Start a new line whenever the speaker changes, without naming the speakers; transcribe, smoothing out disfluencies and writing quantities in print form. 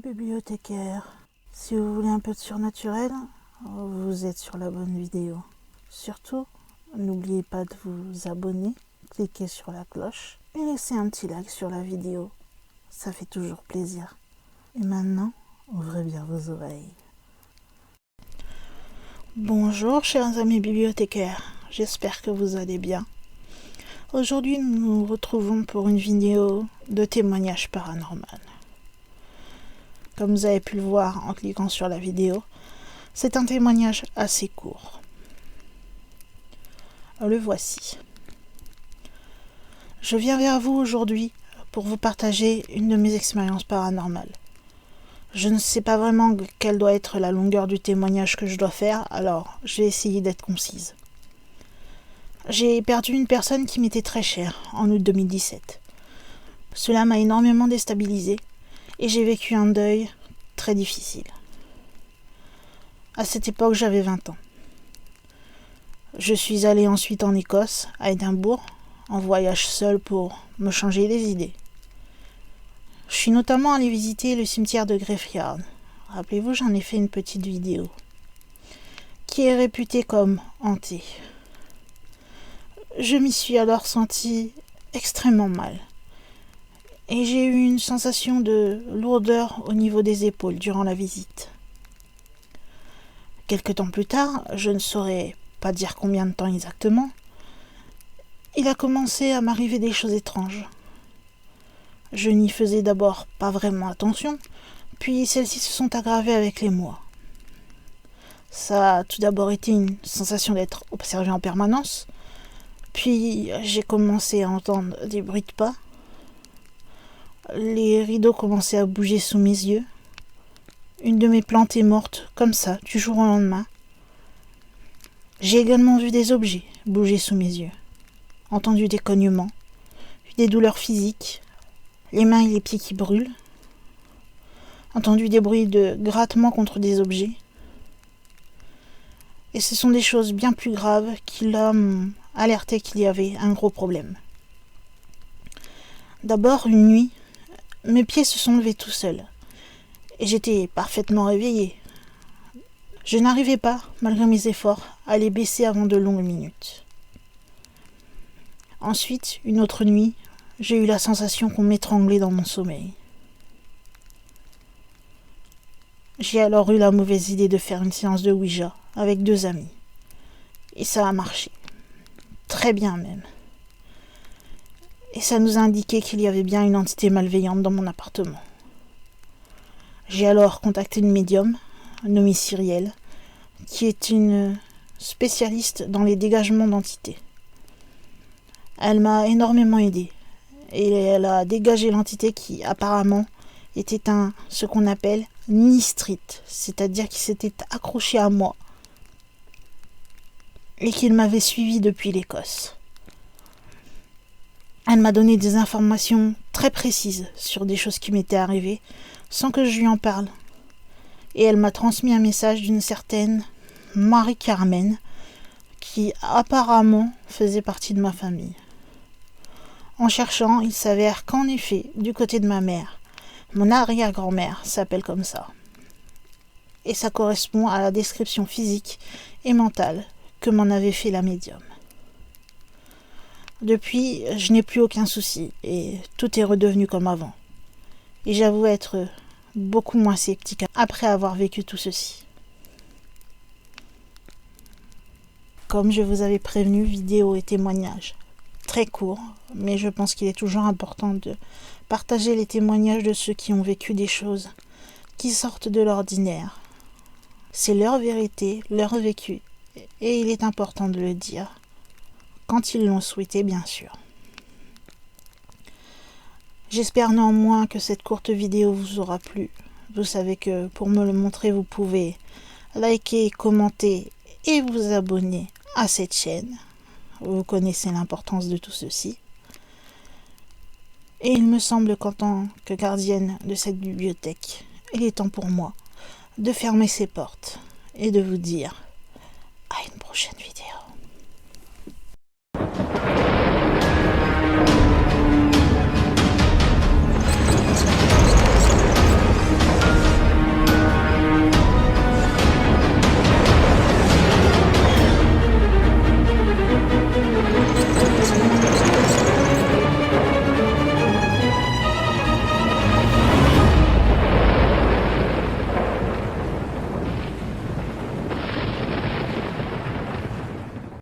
bibliothécaire. Si vous voulez un peu de surnaturel, vous êtes sur la bonne vidéo. Surtout, n'oubliez pas de vous abonner, cliquez sur la cloche et laissez un petit like sur la vidéo. Ça fait toujours plaisir. Et maintenant, ouvrez bien vos oreilles. Bonjour chers amis bibliothécaires, j'espère que vous allez bien. Aujourd'hui, nous nous retrouvons pour une vidéo de témoignage paranormal. Comme vous avez pu le voir en cliquant sur la vidéo, c'est un témoignage assez court. Le voici. Je viens vers vous aujourd'hui pour vous partager une de mes expériences paranormales. Je ne sais pas vraiment quelle doit être la longueur du témoignage que je dois faire, alors je vais essayer d'être concise. J'ai perdu une personne qui m'était très chère en août 2017. Cela m'a énormément déstabilisée et j'ai vécu un deuil très difficile. À cette époque, j'avais 20 ans. Je suis allée ensuite en Écosse, à Édimbourg, en voyage seul pour me changer les idées. Je suis notamment allée visiter le cimetière de Graveyard. Rappelez-vous, j'en ai fait une petite vidéo, qui est réputé comme hanté. Je m'y suis alors sentie extrêmement mal. Et j'ai eu une sensation de lourdeur au niveau des épaules durant la visite. Quelque temps plus tard, je ne saurais pas dire combien de temps exactement, il a commencé à m'arriver des choses étranges. Je n'y faisais d'abord pas vraiment attention, puis celles-ci se sont aggravées avec les mois. Ça a tout d'abord été une sensation d'être observé en permanence, puis j'ai commencé à entendre des bruits de pas. Les rideaux commençaient à bouger sous mes yeux. Une de mes plantes est morte, comme ça, du jour au lendemain. J'ai également vu des objets bouger sous mes yeux, entendu des cognements, vu des douleurs physiques, les mains et les pieds qui brûlent, entendu des bruits de grattement contre des objets. Et ce sont des choses bien plus graves qui là m'ont alerté qu'il y avait un gros problème. D'abord, une nuit, mes pieds se sont levés tout seuls, et j'étais parfaitement réveillée. Je n'arrivais pas, malgré mes efforts, à les baisser avant de longues minutes. Ensuite, une autre nuit, j'ai eu la sensation qu'on m'étranglait dans mon sommeil. J'ai alors eu la mauvaise idée de faire une séance de Ouija avec 2 amis. Et ça a marché. Très bien même. Et ça nous a indiqué qu'il y avait bien une entité malveillante dans mon appartement. J'ai alors contacté une médium, nommée Cyrielle, qui est une spécialiste dans les dégagements d'entités. Elle m'a énormément aidée et elle a dégagé l'entité qui apparemment était ce qu'on appelle nistrite, c'est-à-dire qu'il s'était accroché à moi et qu'il m'avait suivi depuis l'Écosse. Elle m'a donné des informations très précises sur des choses qui m'étaient arrivées sans que je lui en parle. Et elle m'a transmis un message d'une certaine Marie-Carmen qui apparemment faisait partie de ma famille. En cherchant, il s'avère qu'en effet, du côté de ma mère, mon arrière-grand-mère s'appelle comme ça. Et ça correspond à la description physique et mentale que m'en avait fait la médium. Depuis, je n'ai plus aucun souci et tout est redevenu comme avant. Et j'avoue être beaucoup moins sceptique après avoir vécu tout ceci. Comme je vous avais prévenu, vidéo et témoignage très court, mais je pense qu'il est toujours important de partager les témoignages de ceux qui ont vécu des choses qui sortent de l'ordinaire. C'est leur vérité, leur vécu, et il est important de le dire, quand ils l'ont souhaité bien sûr. J'espère néanmoins que cette courte vidéo vous aura plu. Vous savez que pour me le montrer, vous pouvez liker, commenter et vous abonner à cette chaîne. Vous connaissez l'importance de tout ceci. Et il me semble qu'en tant que gardienne de cette bibliothèque, il est temps pour moi de fermer ses portes et de vous dire à une prochaine vidéo.